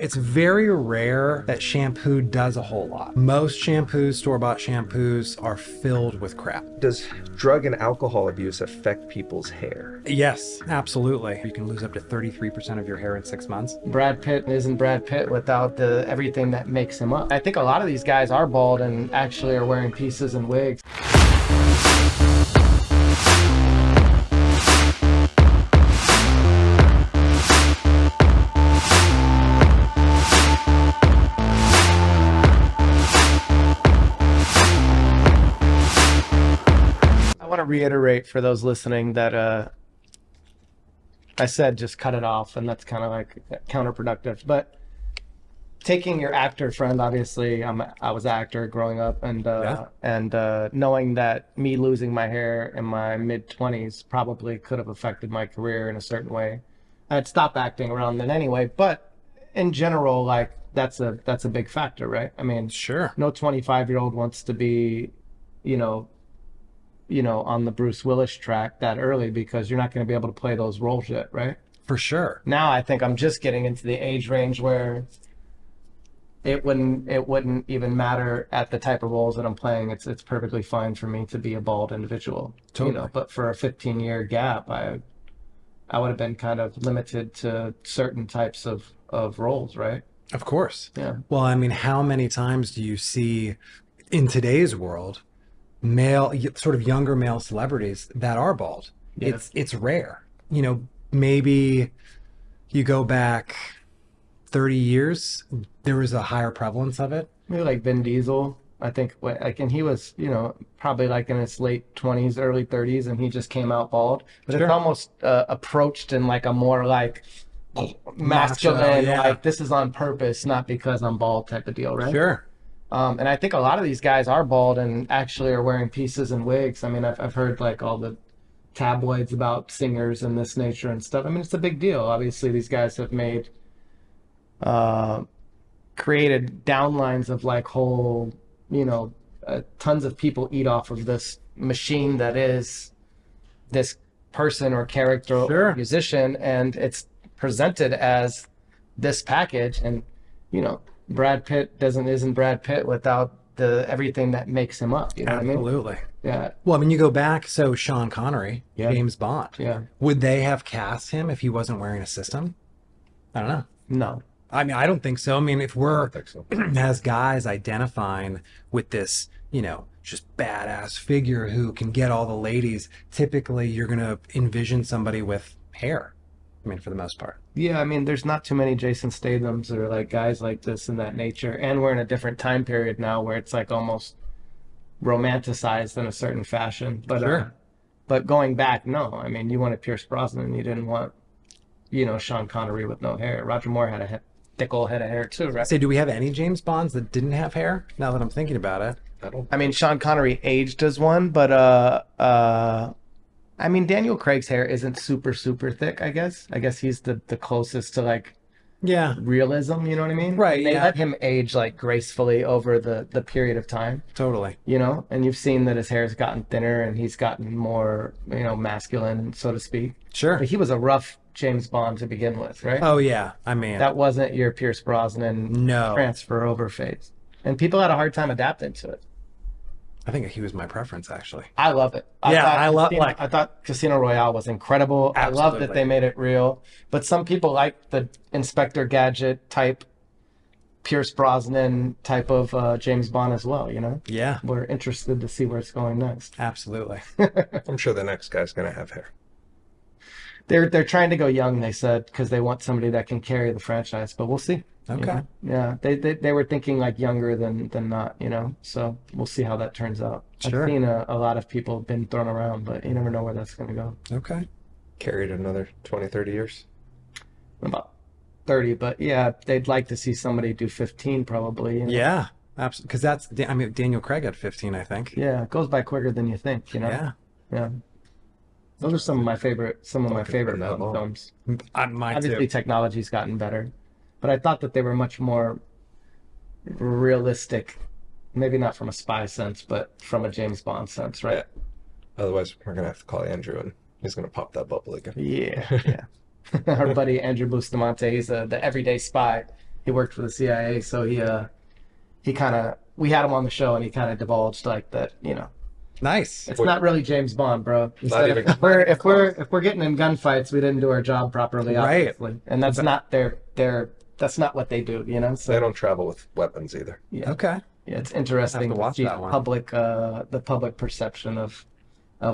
It's very rare that shampoo does a whole lot. Most shampoos, store-bought shampoos, are filled with crap. Does drug and alcohol abuse affect people's hair? Yes, absolutely. You can lose up to 33% of your hair in 6 months. Brad Pitt isn't Brad Pitt without everything that makes him up. I think a lot of these guys are bald and actually are wearing pieces and wigs. I want to reiterate for those listening that I said just cut it off, and that's kind of like counterproductive. But taking your actor friend, obviously, I was an actor growing up, and knowing that me losing my hair in my mid-20s probably could have affected my career in a certain way. I'd stopped acting around then anyway, but in general, like that's a big factor, right? I mean, Sure. no 25-year-old wants to be, you know, on the Bruce Willis track that early, because you're not going to be able to play those roles yet, right? For sure. Now I think I'm just getting into the age range where it wouldn't even matter at the type of roles that I'm playing. It's perfectly fine for me to be a bald individual. Totally. But for a 15-year gap, I would have been kind of limited to certain types of roles, right? Of course. Yeah. Well, I mean, how many times do you see in today's world sort of younger male celebrities that are bald? Yeah. It's rare. Maybe you go back 30 years, there was a higher prevalence of it. Maybe like Vin Diesel, I think, and he was, probably like in his late 20s, early 30s, and he just came out bald. But Sure. it's almost approached in like a more like masculine, yeah. like this is on purpose, not because I'm bald type of deal, right? Sure. And I think a lot of these guys are bald and actually are wearing pieces and wigs. I mean, I've heard like all the tabloids about singers and this nature and stuff. I mean, it's a big deal. Obviously, these guys have created downlines of like whole, tons of people eat off of this machine that is this person or character Sure. or musician, and it's presented as this package. And Brad Pitt isn't Brad Pitt without everything that makes him up. You know what I mean? Absolutely. Yeah. Well, I mean, you go back, so Sean Connery, Yeah. James Bond. Yeah. Would they have cast him if he wasn't wearing a system? I don't know. No. I mean, I don't think so. I mean, if we're I think so. as guys identifying with this, just badass figure who can get all the ladies, typically you're going to envision somebody with hair. I mean, for the most part. Yeah, I mean, there's not too many Jason Stathams or like guys like this in that nature. And we're in a different time period now where it's like almost romanticized in a certain fashion. But Sure. But going back, no. I mean, you wanted Pierce Brosnan, you didn't want, Sean Connery with no hair. Roger Moore had a thick old head of hair too, right? Say, do we have any James Bonds that didn't have hair? Now that I'm thinking about it. I mean, Sean Connery aged as one, but I mean, Daniel Craig's hair isn't super, super thick, I guess. I guess he's the closest to like Yeah, realism, you know what I mean? Right, They yeah. let him age like gracefully over the period of time, totally. and you've seen that his hair's gotten thinner and he's gotten more, masculine, so to speak. Sure. But he was a rough James Bond to begin with, right? Oh, yeah. I mean, That wasn't your Pierce Brosnan No. transfer over phase. And people had a hard time adapting to it. I think he was my preference, actually. I love it. Yeah, I thought Casino Royale was incredible. I love that Absolutely. they made it real. But some people like the Inspector Gadget type, Pierce Brosnan type of James Bond as well, Yeah, We're interested to see where it's going next. absolutely. I'm sure the next guy's going to have hair. They're trying to go young, they said, because they want somebody that can carry the franchise. But we'll see. Okay. Yeah, they were thinking like younger than not, So we'll see how that turns out. Sure. I've seen a lot of people been thrown around, but you never know where that's going to go. Okay. Carried another 20, 30 years. About 30, but yeah, they'd like to see somebody do 15 probably. Yeah, absolutely. Because Daniel Craig had 15, I think. Yeah, it goes by quicker than you think, Yeah. Yeah. Those are some of my favorite been that Bond long. films. Mine Obviously, too. technology's gotten better, but I thought that they were much more realistic. Maybe not from a spy sense, but from a James Bond sense, right? Otherwise, we're going to have to call Andrew and he's going to pop that bubble again. Yeah. Our buddy Andrew Bustamante, he's the everyday spy. he worked for the CIA, so he kind of, we had him on the show, and he kind of divulged like that, Nice. it's not really James Bond, bro. He Not said even- if we're getting in gunfights, we didn't do our job properly, Right. obviously, and that's not that's not what they do, So They don't travel with weapons either. yeah, Okay. yeah, it's interesting Have to to watch see that one. the public perception of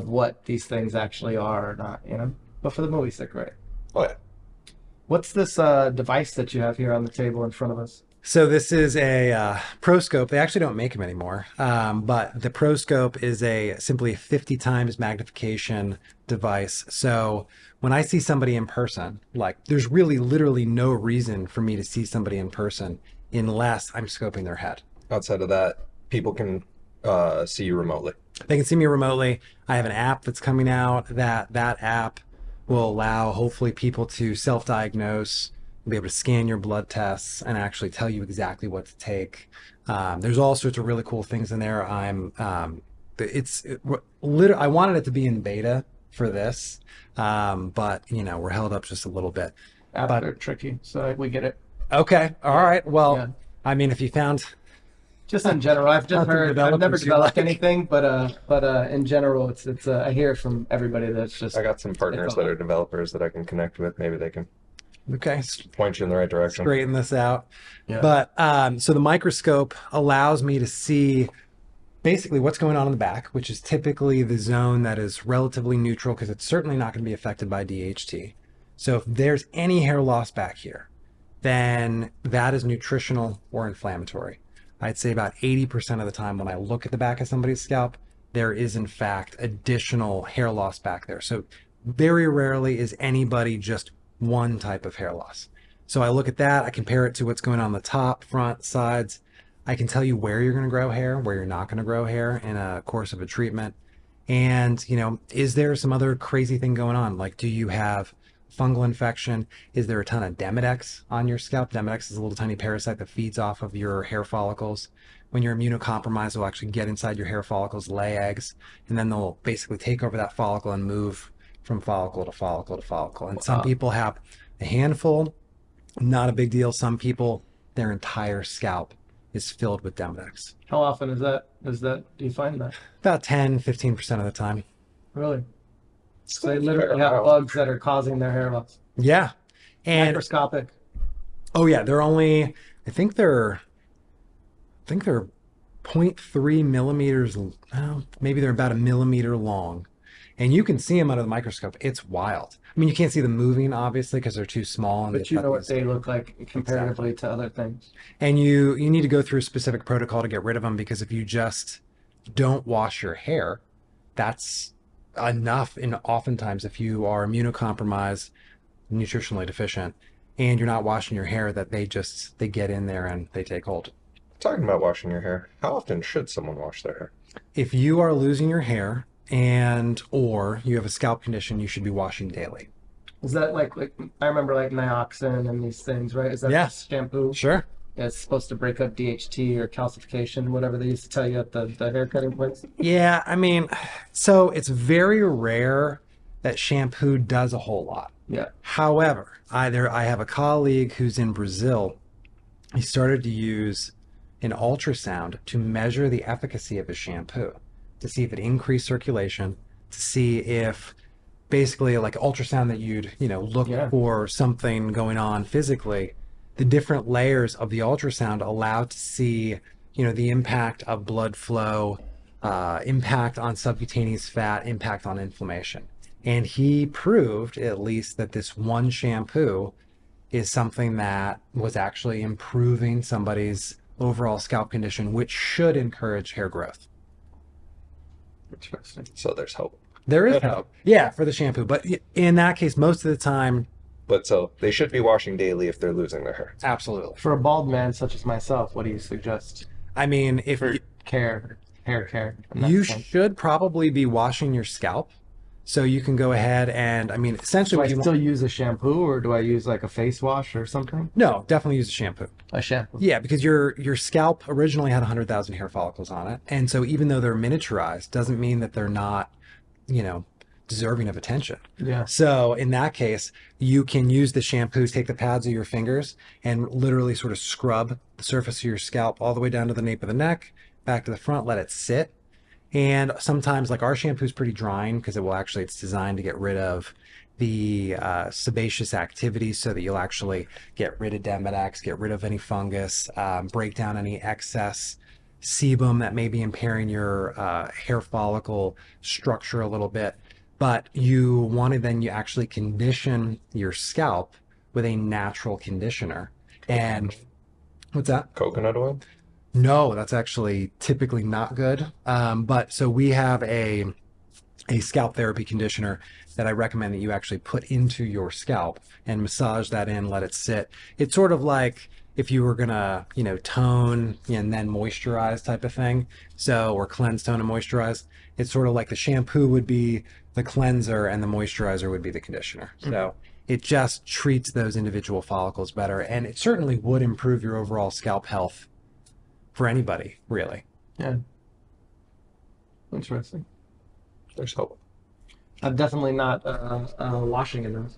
what these things actually are or not, But for the movies, they're great. Oh yeah. What's this device that you have here on the table in front of us? So this is a ProScope. They actually don't make them anymore, but the ProScope is simply a 50 times magnification device. So when I see somebody in person, like there's really literally no reason for me to see somebody in person unless I'm scoping their head. Outside of that, people can see you remotely. They can see me remotely. I have an app that's coming out. That app will allow hopefully people to self-diagnose, be able to scan your blood tests and actually tell you exactly what to take. There's all sorts of really cool things in there. I wanted it to be in beta for this, but we're held up just a little bit. Apps are tricky, so we get it. Okay, all right. Well, Yeah. I mean, if you found Just in general, I've just Nothing heard. I've never developers you developed like. anything, but in general, it's. I hear from everybody that's just. I got some partners that are developers that I can connect with. Maybe they can okay, point you in the right direction. straighten this out. Yeah. But so the microscope allows me to see basically what's going on in the back, which is typically the zone that is relatively neutral because it's certainly not going to be affected by DHT. So if there's any hair loss back here, then that is nutritional or inflammatory. I'd say about 80% of the time when I look at the back of somebody's scalp, there is in fact additional hair loss back there. So very rarely is anybody just one type of hair loss. So I look at that, I compare it to what's going on the top, front, sides. I can tell you where you're going to grow hair, where you're not going to grow hair in a course of a treatment. And, is there some other crazy thing going on? Like, do you have fungal infection? Is there a ton of Demodex on your scalp? Demodex is a little tiny parasite that feeds off of your hair follicles. When you're immunocompromised, it'll actually get inside your hair follicles, lay eggs, and then they'll basically take over that follicle and move from follicle to follicle to follicle. And some people have a handful, not a big deal. Some people, their entire scalp is filled with Demodex. How often is that? Do you find that? About 10, 15% of the time. Really? So they literally have bugs that are causing their hair loss. Yeah. And Microscopic. oh yeah, they're only, I think they're 0.3 millimeters, maybe they're about a millimeter long. And you can see them under the microscope. It's wild. I mean, you can't see them moving, obviously, because they're too small. And But they've you got know what these- they look like comparatively to other things. And you need to go through a specific protocol to get rid of them, because if you just don't wash your hair, that's enough. And oftentimes, if you are immunocompromised, nutritionally deficient, and you're not washing your hair, that they get in there and they take hold. Talking about washing your hair, how often should someone wash their hair? If you are losing your hair or you have a scalp condition, you should be washing daily. Is that like I remember like Nioxin and these things, right? Is that Yeah. shampoo? Sure. Yeah, it's supposed to break up DHT or calcification, whatever they used to tell you at the hair cutting place. Yeah, I mean, so it's very rare that shampoo does a whole lot. Yeah. However, I have a colleague who's in Brazil. He started to use an ultrasound to measure the efficacy of his shampoo, to see if it increased circulation, to see if basically like ultrasound that you'd, look Yeah. for something going on physically. The different layers of the ultrasound allow to see, the impact of blood flow, impact on subcutaneous fat, impact on inflammation. And he proved at least that this one shampoo is something that was actually improving somebody's overall scalp condition, which should encourage hair growth. Interesting. So there's hope. There is hope. Yeah, for the shampoo. But in that case, most of the time, But so they should be washing daily if they're losing their hair. absolutely. For a bald man such as myself, what do you suggest I mean, if for hair care? in that you sense? should probably be washing your scalp, so you can go ahead and, I mean, essentially Do I what you still want. use a shampoo or do I use like a face wash or something? No, definitely use a shampoo. A shampoo. Yeah, because your scalp originally had 100,000 hair follicles on it, and so even though they're miniaturized, doesn't mean that they're not, deserving of attention. Yeah. So in that case, you can use the shampoo, take the pads of your fingers and literally sort of scrub the surface of your scalp all the way down to the nape of the neck, back to the front, let it sit. And sometimes, like, our shampoo is pretty drying because it's designed to get rid of the sebaceous activity so that you'll actually get rid of Demodex, get rid of any fungus, break down any excess sebum that may be impairing your hair follicle structure a little bit. But you actually condition your scalp with a natural conditioner. And what's that? Coconut oil? No, that's actually typically not good. But so we have a scalp therapy conditioner that I recommend that you actually put into your scalp and massage that in, let it sit. It's sort of like if you were gonna, tone and then moisturize type of thing. So, or cleanse, tone, and moisturize. It's sort of like the shampoo would be the cleanser and the moisturizer would be the conditioner. So it just treats those individual follicles better, and it certainly would improve your overall scalp health for anybody, really. Yeah. Interesting. There's hope. I'm definitely not washing in those.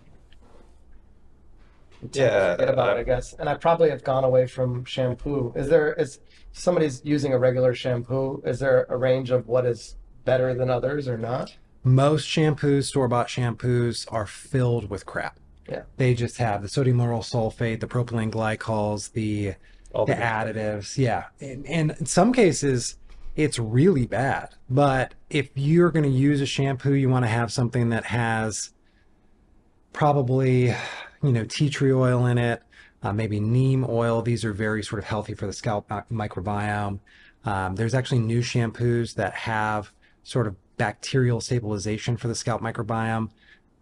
Yeah, Forget about it, I guess. And I probably have gone away from shampoo. Is somebody's using a regular shampoo? Is there a range of what is better than others or not? Most shampoos, store-bought shampoos, are filled with crap. Yeah. They just have the sodium lauryl sulfate, the propylene glycols, the additives. Yeah. And in some cases, it's really bad. But if you're going to use a shampoo, you want to have something that has probably, tea tree oil in it, maybe neem oil. These are very sort of healthy for the scalp microbiome. There's actually new shampoos that have sort of bacterial stabilization for the scalp microbiome.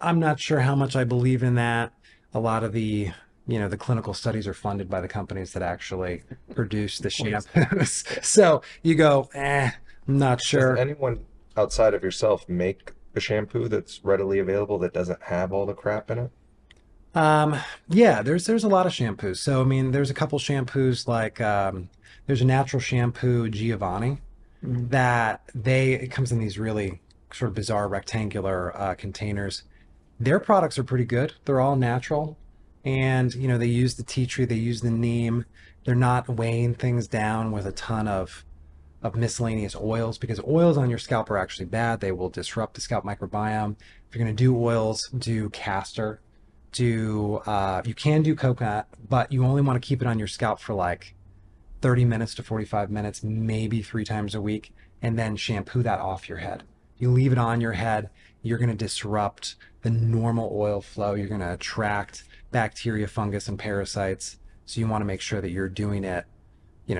I'm not sure how much I believe in that. A lot of the clinical studies are funded by the companies that actually produce the shampoos. So you go, I'm not sure. Does anyone outside of yourself make a shampoo that's readily available that doesn't have all the crap in it? Yeah, there's a lot of shampoos. So, I mean, there's a couple shampoos like, there's a natural shampoo, Giovanni, it comes in these really sort of bizarre rectangular containers. Their products are pretty good. They're all natural. And, they use the tea tree, they use the neem. They're not weighing things down with a ton of miscellaneous oils, because oils on your scalp are actually bad. They will disrupt the scalp microbiome. If you're going to do oils, do castor. You can do coconut, but you only want to keep it on your scalp for like 30 minutes to 45 minutes, maybe 3 times a week, and then shampoo that off your head. You leave it on your head, you're going to disrupt the normal oil flow. You're going to attract bacteria, fungus, and parasites. So you want to make sure that you're doing it,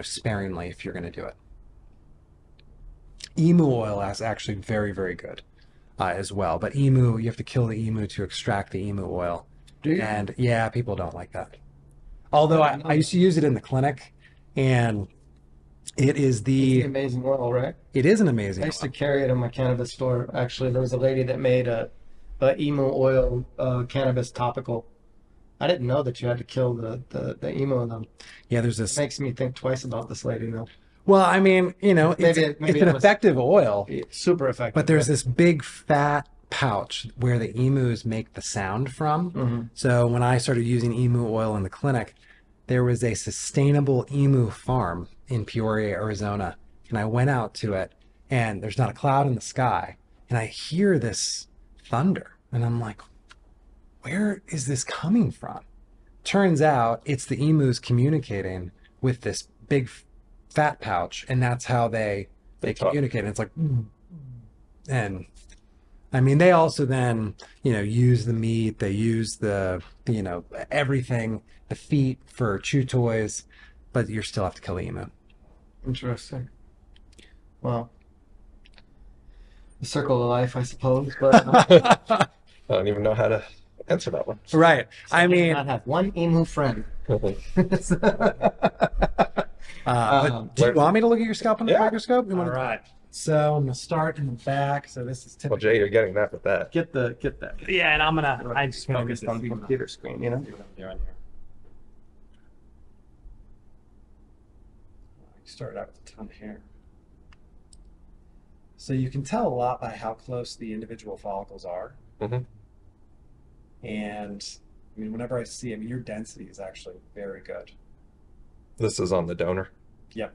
sparingly if you're going to do it. Emu oil is actually very, very good as well. But you have to kill the emu to extract the emu oil. Do you? And yeah, people don't like that. Although I used to use it in the clinic, and it is It's the amazing oil, right? it is an amazing I used to oil. carry it in my cannabis store. Actually, there was a lady that made a emu oil cannabis topical. I didn't know that you had to kill the emu in them. Yeah, there's this. Makes me think twice about this lady now. Well, I mean, it's Maybe an it was effective oil, super effective. but there's this big fat pouch where the emus make the sound from. So when I started using emu oil in the clinic, there was a sustainable emu farm in Peoria, Arizona, and I went out to it, and there's not a cloud in the sky, and I hear this thunder, and I'm like, where is this coming from? Turns out it's the emus communicating with this big fat pouch, and that's how they talk. communicate. And it's like, and I mean, they also then, use the meat, they use the, everything, the feet for chew toys, but you still have to kill the emu. Interesting. Well, the circle of life, I suppose. But I don't even know how to answer that one. Right. I mean, not have one emu friend. but do you want me to look at your scalp under the Yeah. microscope? All right. So I'm gonna start in the back. So this is Well, typical. Jay, you're getting that with that. Get that. Yeah, and I just Focused on the computer screen, you know? Start out with a ton of hair. So you can tell a lot by how close the individual follicles are. Mhm. And I mean, whenever I see, I mean, your density is actually very good. This is on the donor. Yep.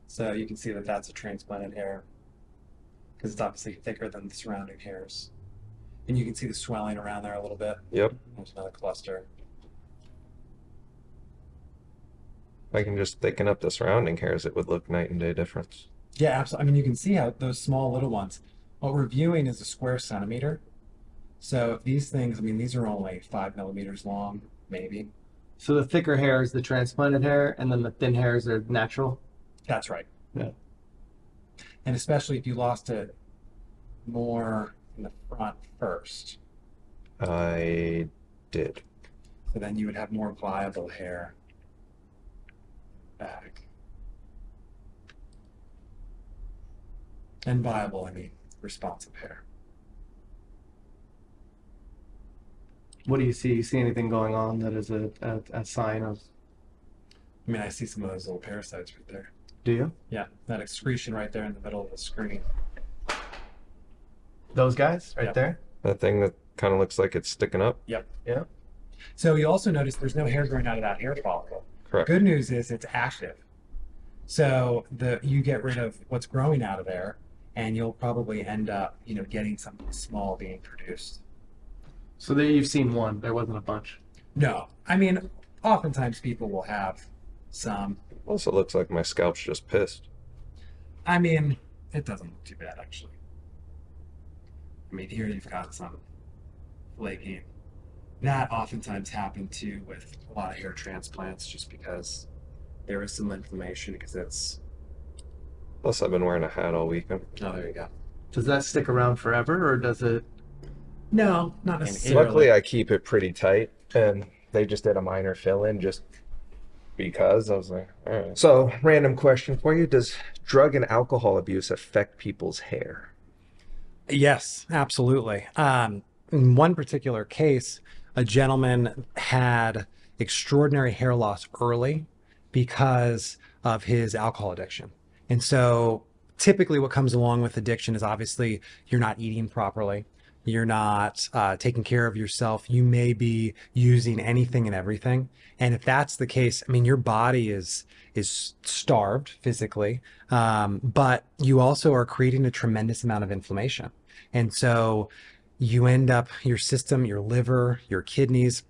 So you can see that that's a transplanted hair because it's obviously thicker than the surrounding hairs. And you can see the swelling around there a little bit. Yep. There's another cluster. If I can just thicken up the surrounding hairs, it would look night and day difference. Yeah, absolutely. I mean, you can see how those small little ones, what we're viewing is a square centimeter. So if these things, I mean, these are only 5 millimeters long, maybe. So the thicker hair is the transplanted hair, and then the thin hairs are natural. That's right. Yeah. And especially if you lost it more in the front first. I did. So then you would have more viable hair back. And viable, I mean, responsive hair. What do you see? You see anything going on that is a sign of? I mean, I see some of those little parasites right there. Do you? Yeah, that excretion right there in the middle of the screen. Those guys right Yep. there? That thing that kind of looks like it's sticking up. Yep. Yeah. So you also notice there's no hair growing out of that hair follicle. Correct. Good news is it's active. So you get rid of what's growing out of there, and you'll probably end up, getting something small being produced. So there you've seen one. There wasn't a bunch. No, I mean, oftentimes people will have some. Also looks like my scalp's just pissed. I mean, it doesn't look too bad, actually. I mean, here you've got some flaking. That oftentimes happens too with a lot of hair transplants just because there is some inflammation because it's... Plus, I've been wearing a hat all weekend. Oh, there you go. Does that stick around forever, or does it? No, not necessarily. Luckily, I keep it pretty tight, and they just did a minor fill-in just because. I was like, all right. So, random question for you. Does drug and alcohol abuse affect people's hair? Yes, absolutely. In one particular case, a gentleman had extraordinary hair loss early because of his alcohol addiction. And so typically what comes along with addiction is obviously you're not eating properly. You're not taking care of yourself. You may be using anything and everything. And if that's the case, I mean, your body is starved physically, but you also are creating a tremendous amount of inflammation. And so you end up, your system, your liver, your kidneys,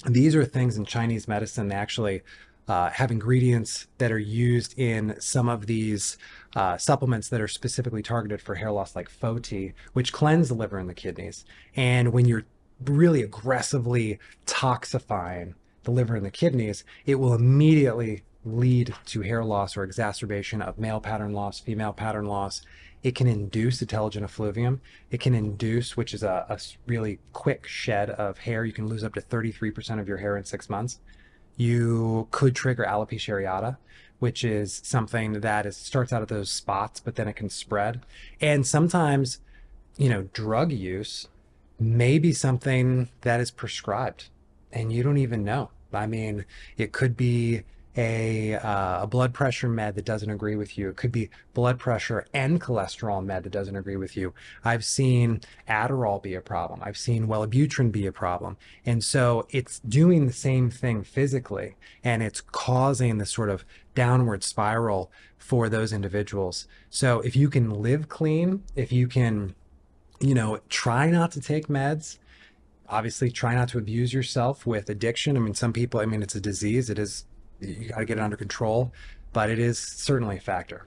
these are things in Chinese medicine. They actually have ingredients that are used in some of these supplements that are specifically targeted for hair loss, like Foti, which cleanse the liver and the kidneys. And when you're really aggressively toxifying the liver and the kidneys, it will immediately lead to hair loss or exacerbation of male pattern loss, female pattern loss. It can induce telogen effluvium. It can induce, which is a really quick shed of hair. You can lose up to 33% of your hair in 6 months. You could trigger alopecia areata, which is something that starts out at those spots, but then it can spread. And sometimes, drug use may be something that is prescribed and you don't even know. I mean, it could be a blood pressure med that doesn't agree with you. It could be blood pressure and cholesterol med that doesn't agree with you. I've seen Adderall be a problem. I've seen Wellbutrin be a problem. And so it's doing the same thing physically, and it's causing this sort of downward spiral for those individuals. So if you can live clean, if you can, try not to take meds, obviously try not to abuse yourself with addiction. I mean, some people, it's a disease. It is, you got to get it under control, but it is certainly a factor.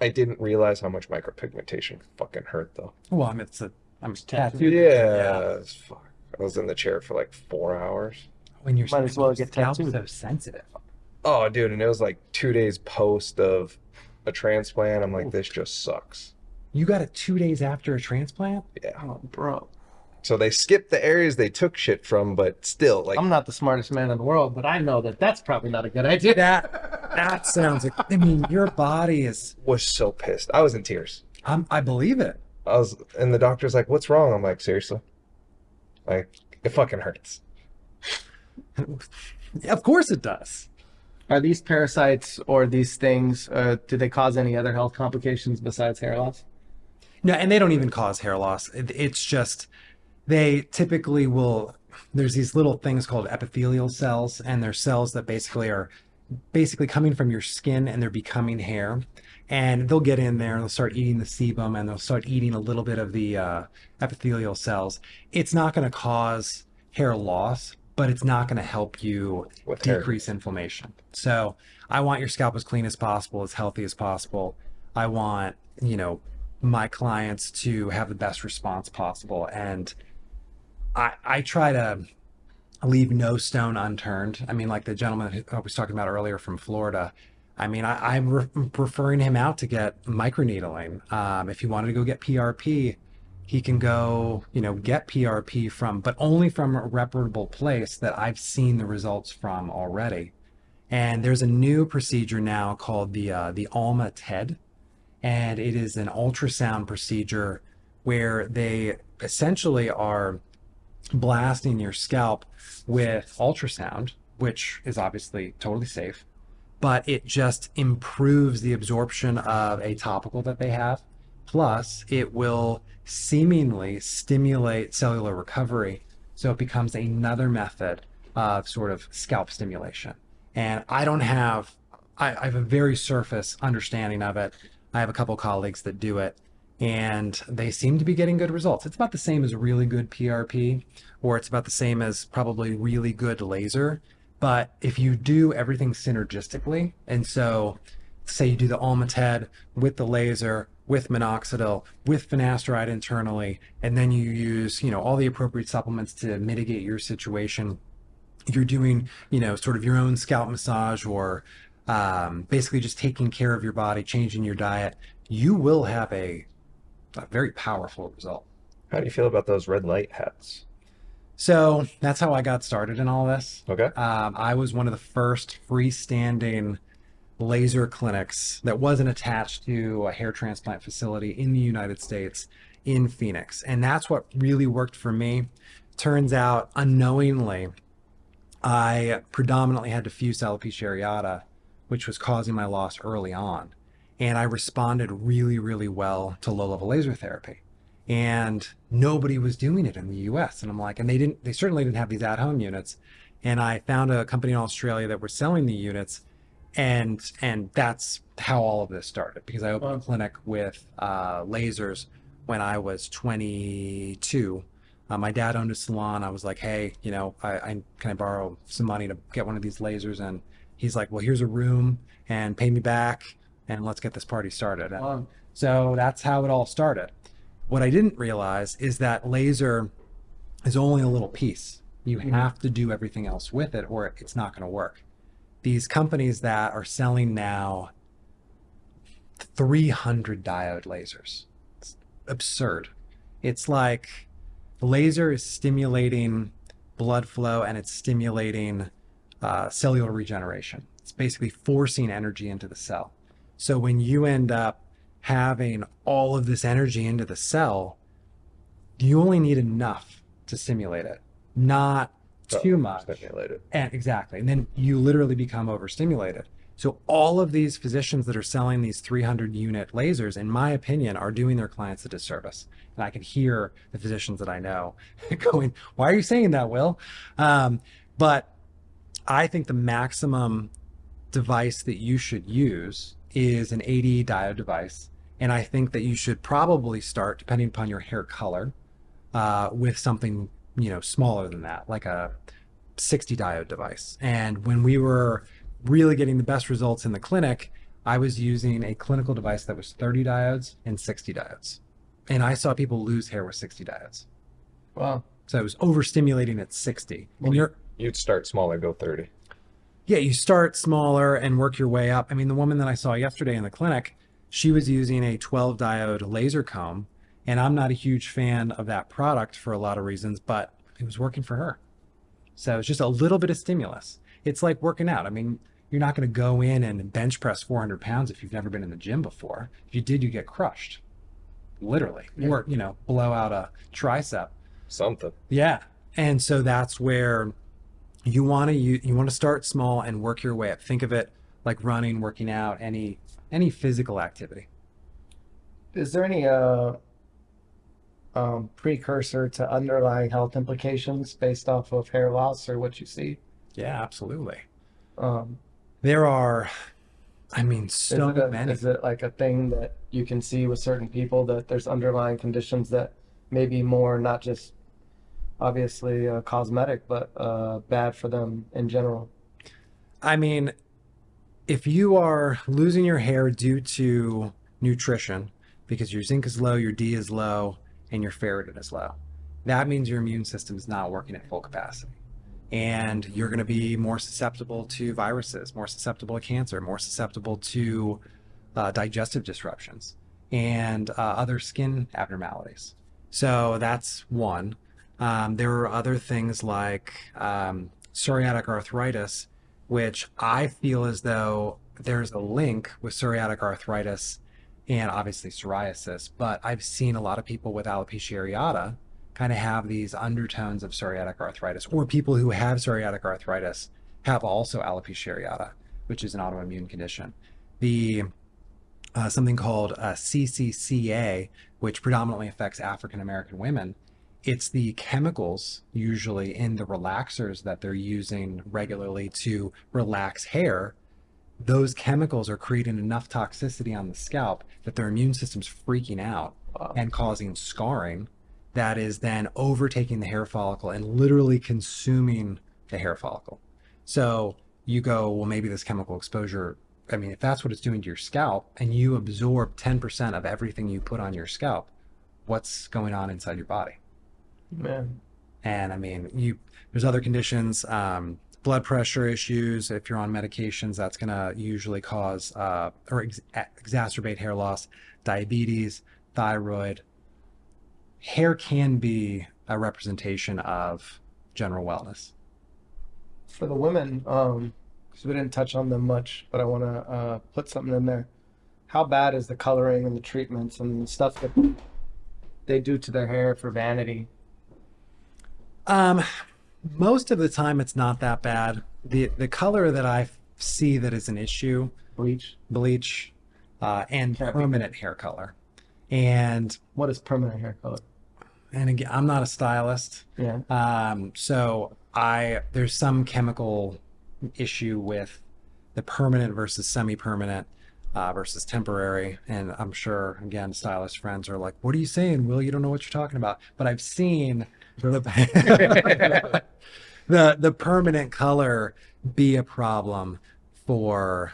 I didn't realize how much micropigmentation fucking hurt, though. Well, I'm tattooed. Yeah. Fuck. I was in the chair for like 4 hours. When you're Might as well get scalp's tattooed. so sensitive. Oh, dude, and it was like 2 days post of a transplant. I'm like, this just sucks. You got it 2 days after a transplant? Yeah. Oh, bro. So they skipped the areas they took shit from, but still, like, I'm not the smartest man in the world, but I know that that's probably not a good idea. That sounds like, your body is, was so pissed. I was in tears. I believe it. And the doctor's like, what's wrong? I'm like, seriously? Like, it fucking hurts. Of course it does. Are these parasites or these things, do they cause any other health complications besides hair loss? No, and they don't even cause hair loss. It's just they typically will. There's these little things called epithelial cells, and they're cells that basically coming from your skin, and they're becoming hair. And they'll get in there and they'll start eating the sebum, and they'll start eating a little bit of the epithelial cells. It's not going to cause hair loss, but it's not going to help you With hair. decrease inflammation. So I want your scalp as clean as possible, as healthy as possible. I want, my clients to have the best response possible. And I try to leave no stone unturned. I mean, like the gentleman who I was talking about earlier from Florida. I mean, I'm referring him out to get microneedling. If he wanted to go get PRP, he can go, get PRP but only from a reputable place that I've seen the results from already. And there's a new procedure now called the Alma TED, and it is an ultrasound procedure where they essentially are blasting your scalp with ultrasound, which is obviously totally safe, but it just improves the absorption of a topical that they have. Plus, it will seemingly stimulate cellular recovery. So it becomes another method of sort of scalp stimulation. And I have a very surface understanding of it. I have a couple colleagues that do it, and they seem to be getting good results. It's about the same as really good PRP, or it's about the same as probably really good laser. But if you do everything synergistically, and so say you do the Alma TED with the laser, with minoxidil, with finasteride internally, and then you use, all the appropriate supplements to mitigate your situation. You're doing, sort of your own scalp massage, or basically just taking care of your body, changing your diet. You will have a very powerful result. How do you feel about those red light hats? So that's how I got started in all this. Okay. I was one of the first freestanding laser clinics that wasn't attached to a hair transplant facility in the United States in Phoenix. And that's what really worked for me. Turns out, unknowingly, I predominantly had diffuse alopecia areata, which was causing my loss early on. And I responded really, really well to low-level laser therapy. And nobody was doing it in the US. And I'm like, and they certainly didn't have these at-home units. And I found a company in Australia that were selling the units. And that's how all of this started, because I opened a clinic with lasers when I was 22. My dad owned a salon. I was like, hey, can I borrow some money to get one of these lasers? And he's like, well, here's a room and pay me back, and let's get this party started. Wow. So that's how it all started. What I didn't realize is that laser is only a little piece. You have to do everything else with it, or it's not going to work. These companies that are selling now 300 diode lasers, it's absurd. It's like the laser is stimulating blood flow, and it's stimulating cellular regeneration. It's basically forcing energy into the cell. So when you end up having all of this energy into the cell, you only need enough to stimulate it, not too much. Stimulate it. And exactly. And then you literally become overstimulated. So all of these physicians that are selling these 300 unit lasers, in my opinion, are doing their clients a disservice. And I can hear the physicians that I know going, why are you saying that, Will? But I think the maximum device that you should use is an 80 diode device. And I think that you should probably start, depending upon your hair color, with something, smaller than that, like a 60 diode device. And when we were really getting the best results in the clinic, I was using a clinical device that was 30 diodes and 60 diodes. And I saw people lose hair with 60 diodes. Wow. So it was overstimulating at 60. And You'd start smaller, go 30. yeah, you start smaller and work your way up. I mean, the woman that I saw yesterday in the clinic, she was using a 12 diode laser comb, and I'm not a huge fan of that product for a lot of reasons, but it was working for her. So it's just a little bit of stimulus. It's like working out. I mean, you're not going to go in and bench press 400 pounds if you've never been in the gym before. If you did, you get crushed, literally, or, blow out a tricep. Something. Yeah. And so that's where you want to start small and work your way up. Think of it like running, working out, any physical activity. Is there any precursor to underlying health implications based off of hair loss or what you see? Yeah, absolutely. Um, There are, I mean, so many. is it like a thing that you can see with certain people that there's underlying conditions that may be more not just obviously cosmetic, but bad for them in general? I mean, if you are losing your hair due to nutrition, because your zinc is low, your D is low, and your ferritin is low, that means your immune system is not working at full capacity. And you're going to be more susceptible to viruses, more susceptible to cancer, more susceptible to digestive disruptions and other skin abnormalities. So that's one. There are other things like psoriatic arthritis, which I feel as though there's a link with psoriatic arthritis and obviously psoriasis, but I've seen a lot of people with alopecia areata kind of have these undertones of psoriatic arthritis, or people who have psoriatic arthritis have also alopecia areata, which is an autoimmune condition. The something called CCCA, which predominantly affects African American women. It's the chemicals usually in the relaxers that they're using regularly to relax hair. Those chemicals are creating enough toxicity on the scalp that their immune system's freaking out and causing scarring that is then overtaking the hair follicle and literally consuming the hair follicle. So you go, well, maybe this chemical exposure, I mean, if that's what it's doing to your scalp and you absorb 10% of everything you put on your scalp, what's going on inside your body? Man. And I mean, there's other conditions, blood pressure issues. If you're on medications, that's going to usually cause exacerbate hair loss, diabetes, thyroid. Hair can be a representation of general wellness. For the women, because we didn't touch on them much, but I want to put something in there. How bad is the coloring and the treatments and the stuff that they do to their hair for vanity? Most of the time it's not that bad. The color that I see that is an issue, Bleach. And permanent hair color. And What is permanent hair color? and again, I'm not a stylist. Yeah. So there's some chemical issue with the permanent versus semi-permanent versus temporary. And I'm sure, again, stylist friends are like, what are you saying, Will? You don't know what you're talking about. But I've seen the permanent color be a problem for,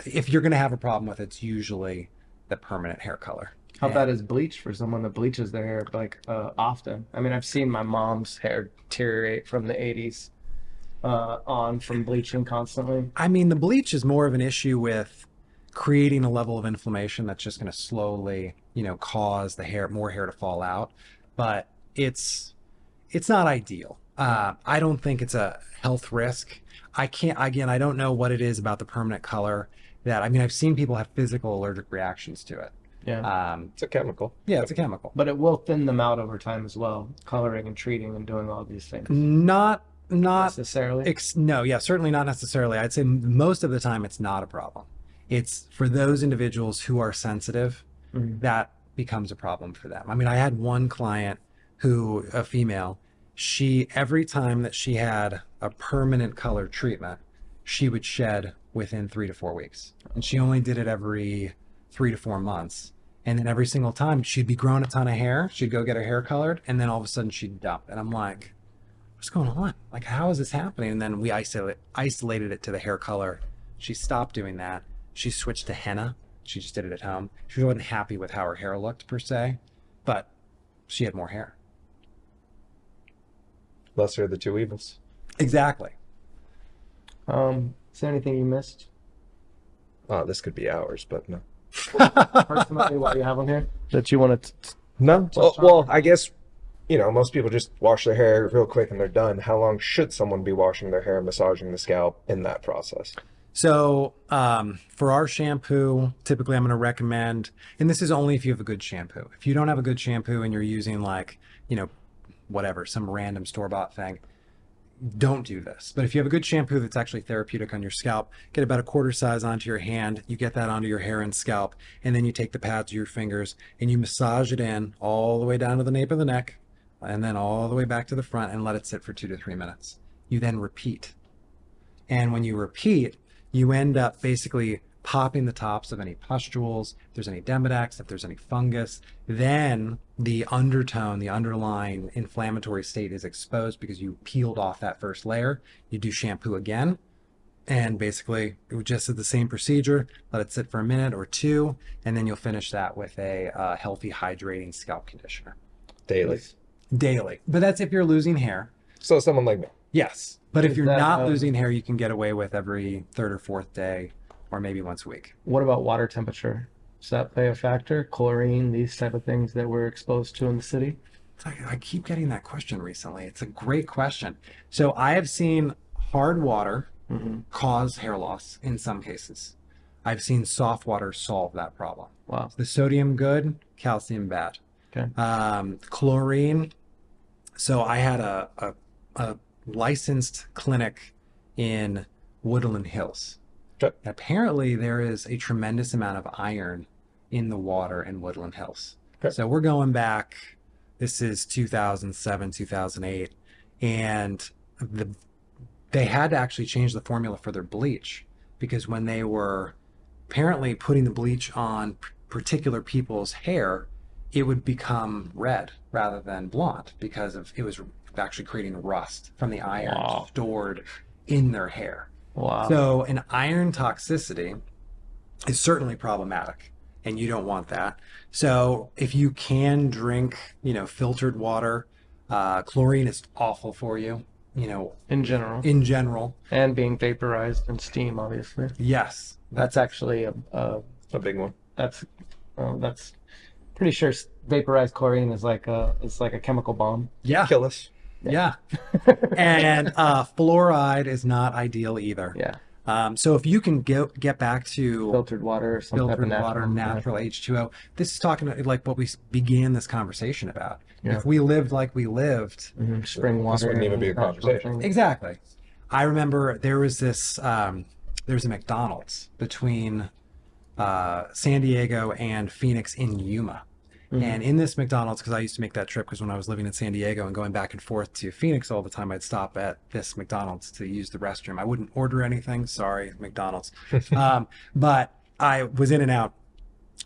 if you're going to have a problem with it, it's usually the permanent hair color. How bad is bleach for someone that bleaches their hair like often? I mean, I've seen my mom's hair deteriorate from the 80s on from bleaching constantly. I mean, the bleach is more of an issue with creating a level of inflammation that's just going to slowly, cause more hair to fall out. But it's not ideal. I don't think it's a health risk. I don't know what it is about the permanent color I've seen people have physical allergic reactions to it. Yeah. It's a chemical. Yeah, it's a chemical. But it will thin them out over time as well, coloring and treating and doing all these things. Not necessarily. Certainly not necessarily. I'd say most of the time it's not a problem. It's for those individuals who are sensitive, that becomes a problem for them. I mean, I had one client a female, every time that she had a permanent color treatment, she would shed within 3 to 4 weeks. And she only did it every 3 to 4 months. And then every single time she'd be growing a ton of hair, she'd go get her hair colored, and then all of a sudden she'd dump. And I'm like, what's going on? Like, how is this happening? And then we isolated it to the hair color. She stopped doing that. She switched to henna. She just did it at home. She wasn't happy with how her hair looked per se, but she had more hair. Lesser of the two evils. Exactly. Is there anything you missed? Oh, this could be hours, but no. Personally, while you have them here, that you want to? No. Well, I guess, most people just wash their hair real quick and they're done. How long should someone be washing their hair, massaging the scalp in that process? So for our shampoo, typically I'm going to recommend, and this is only if you have a good shampoo. If you don't have a good shampoo and you're using whatever, some random store-bought thing, don't do this. But if you have a good shampoo that's actually therapeutic on your scalp, get about a quarter size onto your hand, you get that onto your hair and scalp, and then you take the pads of your fingers and you massage it in all the way down to the nape of the neck and then all the way back to the front and let it sit for 2 to 3 minutes. You then repeat. And when you repeat, you end up basically popping the tops of any pustules, if there's any Demodex, if there's any fungus, then the undertone, the underlying inflammatory state is exposed because you peeled off that first layer. You do shampoo again, and basically it would just do the same procedure, let it sit for a minute or two, and then you'll finish that with a healthy, hydrating scalp conditioner. Daily. Daily. But that's if you're losing hair. So someone like me. Yes. But if Is you're that, not losing hair, you can get away with every third or fourth day, or maybe once a week. What about water temperature? Does that play a factor? Chlorine, these type of things that we're exposed to in the city? I keep getting that question recently. It's a great question. So I have seen hard water cause hair loss in some cases. I've seen soft water solve that problem. Wow. The sodium good, calcium bad. Okay. Chlorine. So I had a licensed clinic in Woodland Hills. Okay. Apparently there is a tremendous amount of iron in the water in Woodland Hills. Okay. So we're going back, this is 2007, 2008, and they had to actually change the formula for their bleach because when they were apparently putting the bleach on particular people's hair, it would become red rather than blonde because it was actually creating rust from the iron stored in their hair. Wow. So an iron toxicity is certainly problematic, and you don't want that. So if you can drink, filtered water, chlorine is awful for you, in general. in general. And being vaporized in steam, obviously. Yes. That's actually A big one. that's pretty sure vaporized chlorine is like a chemical bomb. Yeah. Kill us. Yeah. And fluoride is not ideal either. Yeah. So if you can get back to Filtered water or some type of filtered water, natural H2O, this is talking like what we began this conversation about. Yeah. If we lived like we lived, spring water. wouldn't even be a natural conversation. things. exactly. I remember there was this, there was a McDonald's between San Diego and Phoenix in Yuma. And in this McDonald's, because I used to make that trip because when I was living in San Diego and going back and forth to Phoenix all the time, I'd stop at this McDonald's to use the restroom. I wouldn't order anything. Sorry, McDonald's. But I was in and out.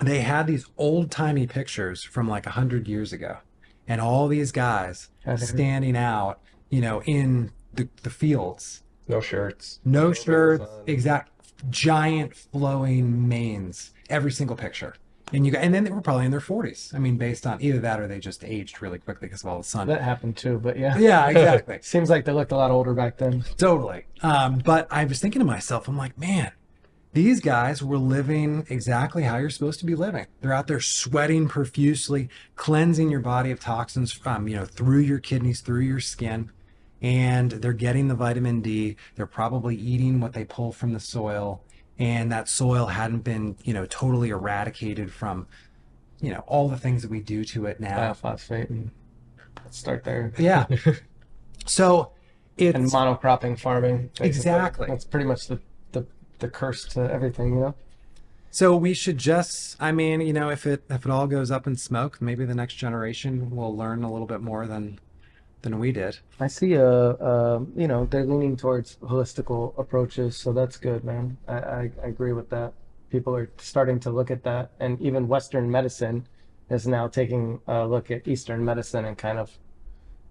They had these old-timey pictures from like 100 years ago. And all these guys standing out, in the fields. No shirts. No shirts, sun. exact giant flowing manes, every single picture. And then they were probably in their 40s. I mean, based on either that or they just aged really quickly because of all the sun. That happened too, but yeah. Yeah, exactly. Seems like they looked a lot older back then. Totally. But I was thinking to myself, I'm like, man, these guys were living exactly how you're supposed to be living. They're out there sweating profusely, cleansing your body of toxins from, through your kidneys, through your skin. And they're getting the vitamin D. They're probably eating what they pull from the soil. And that soil hadn't been, totally eradicated from, all the things that we do to it now. Biophosphate. And let's start there. Yeah. So it's And monocropping farming. basically. Exactly. That's pretty much the curse to everything, So we should just, if it all goes up in smoke, maybe the next generation will learn a little bit more than we did. I see they're leaning towards holistical approaches, so that's good, man. I agree with that. People are starting to look at that, and even Western medicine is now taking a look at Eastern medicine and kind of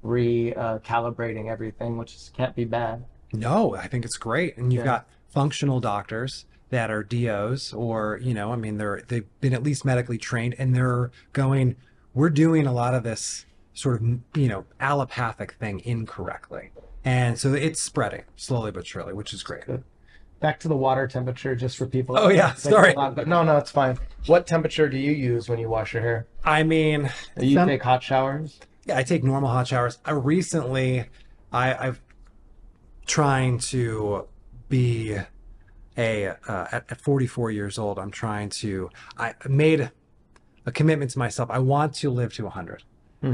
recalibrating everything, which can't be bad. No, I think it's great. And you've got functional doctors that are DOs or, they've been at least medically trained and they're going, we're doing a lot of this sort of, allopathic thing incorrectly. And so it's spreading slowly but surely, which is great. Good. Back to the water temperature, just for people. Oh, yeah, that sorry. think a lot, but no, it's fine. What temperature do you use when you wash your hair? Do you take hot showers? Yeah, I take normal hot showers. I've trying to be at 44 years old, I made a commitment to myself. I want to live to 100.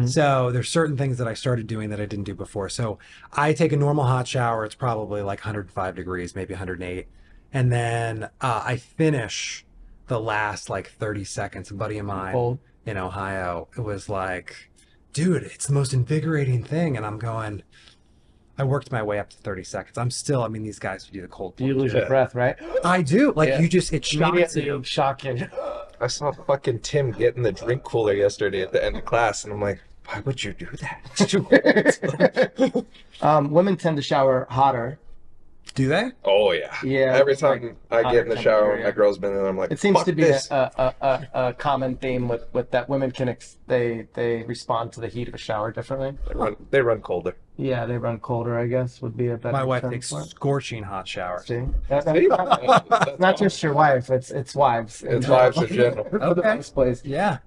So there's certain things that I started doing that I didn't do before. So I take a normal hot shower. It's probably like 105 degrees, maybe 108. And then I finish the last like 30 seconds. A buddy of mine Cold. in Ohio, it was like, dude, it's the most invigorating thing. And I'm going, I worked my way up to 30 seconds. I'm still, I mean, these guys who do the cold You plunge. lose your breath, right? I do. Like Yeah. you just, it shocks Immediately you. shocking. I saw fucking Tim get in the drink cooler yesterday at the end of class, and I'm like, why would you do that? Women tend to shower hotter. Do they? Oh yeah. Yeah, Every it's like time I get in the shower, temperature, my girl's been in, I'm like, It seems fuck to be this. a common theme with that women can they respond to the heat of a shower differently. They run colder. Yeah, they run colder, I guess, would be a better My wife term takes for it. scorching hot showers. See? See? It's not just your wife, it's wives. It's wives in general. For the Okay. most place. Yeah.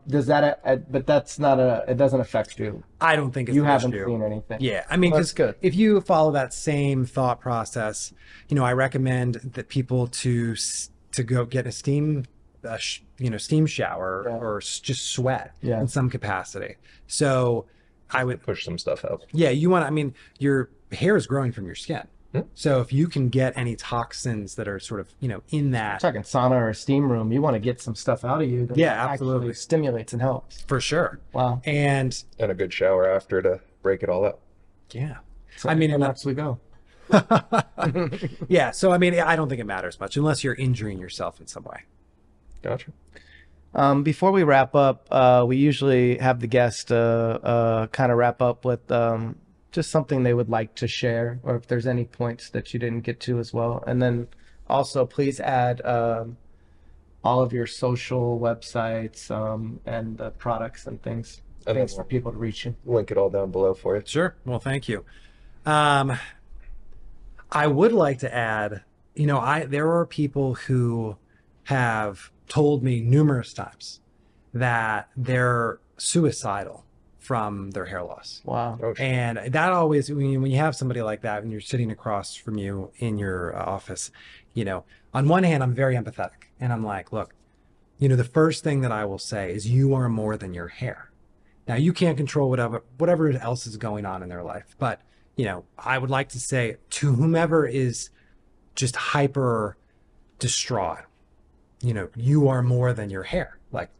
Does that, but that's not it doesn't affect you. I don't think it's You an haven't issue. seen anything. Yeah, I mean, That's 'cause good. if you follow that same thought process, I recommend that people to go get a steam, steam shower Yeah. or just sweat Yeah. in some capacity. So I would, Push some stuff out. yeah, I mean, your hair is growing from your skin. So if you can get any toxins that are sort of, in that, Talking sauna or a steam room, you want to get some stuff out of you that Yeah, actually absolutely. stimulates and helps. for sure. Wow. And And a good shower after to break it all up. yeah. So I mean, and that's we go. Yeah. So, I mean, I don't think it matters much unless you're injuring yourself in some way. Gotcha. Before we wrap up, we usually have the guest kind of wrap up with just something they would like to share, or if there's any points that you didn't get to as well. And then also, please add all of your social websites and the products and things And then for people to reach you. link it all down below for you. Sure. Well, thank you. I would like to add, there are people who have told me numerous times that they're suicidal from their hair loss. Wow. Oh, shit. And that always, when you have somebody like that and you're sitting across from you in your office, on one hand, I'm very empathetic. And I'm like, look, the first thing that I will say is you are more than your hair. Now, you can't control whatever else is going on in their life. But, I would like to say to whomever is just hyper distraught, you are more than your hair. Like,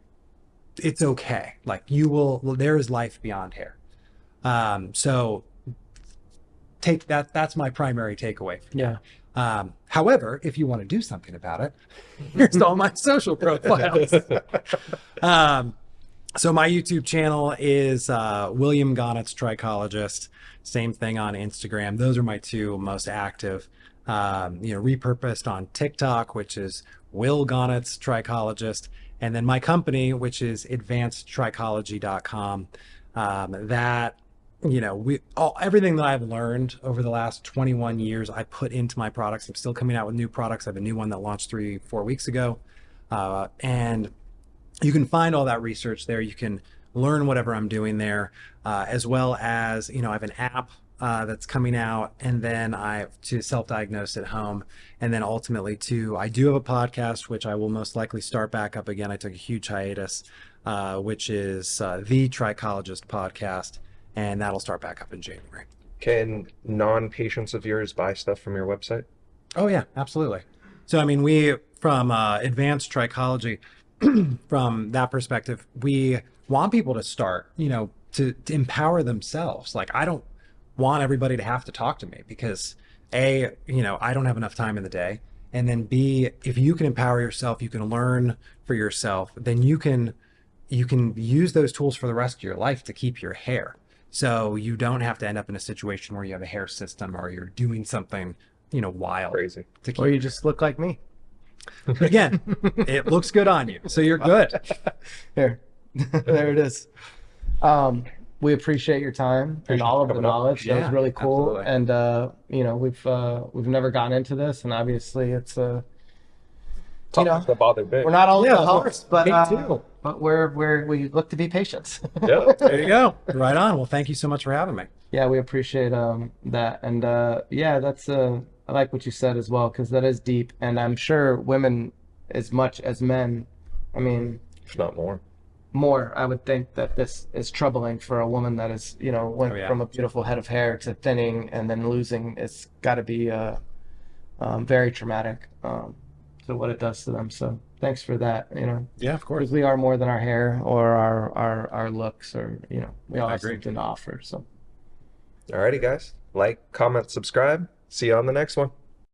it's okay. Like, there is life beyond hair. So take that. That's my primary takeaway. Yeah. However, if you want to do something about it, here's all my social profiles. So my YouTube channel is William Gaunitz Trichologist. Same thing on Instagram. Those are my two most active. Repurposed on TikTok, which is Will Gaunitz Trichologist, and then my company, which is advancedtrichology.com. Everything that I've learned over the last 21 years, I put into my products. I'm still coming out with new products. I have a new one that launched 3-4 weeks ago. And you can find all that research there. You can learn whatever I'm doing there, as well as, I have an app that's coming out, and then I have to self-diagnose at home. And then ultimately too, I do have a podcast, which I will most likely start back up again. I took a huge hiatus, which is the Trichologist podcast, and that'll start back up in January. Can non-patients of yours buy stuff from your website? Oh yeah, absolutely. So, I mean, we, from advanced trichology, from that perspective, we want people to start, to empower themselves. Like, I don't want everybody to have to talk to me because A, I don't have enough time in the day. And then B, if you can empower yourself, you can learn for yourself, then you can use those tools for the rest of your life to keep your hair. So you don't have to end up in a situation where you have a hair system or you're doing something, wild. Crazy. To keep. Or you just look like me. Again, it looks good on you, so you're good. Here, there it is. We appreciate your time and all of the coming up. knowledge. That was Yeah, really cool. absolutely. And we've never gotten into this, and obviously it's Topics that bother Vic. we're not all Yeah, the hosts, but me too. but we look to be patients. Yeah. There you go. Right on. Well, thank you so much for having me. Yeah, we appreciate that, and that's I like what you said as well, because that is deep, and I'm sure women as much as men. I mean, If not more. more, I would think that this is troubling for a woman that is, went Oh, yeah. from a beautiful head of hair to thinning and then losing. It's got to be very traumatic to what it does to them. So thanks for that. Yeah, of course. Because we are more than our hair or our looks, or we all I have agree. something to offer. So Alrighty, guys. Like, comment, subscribe. See you on the next one.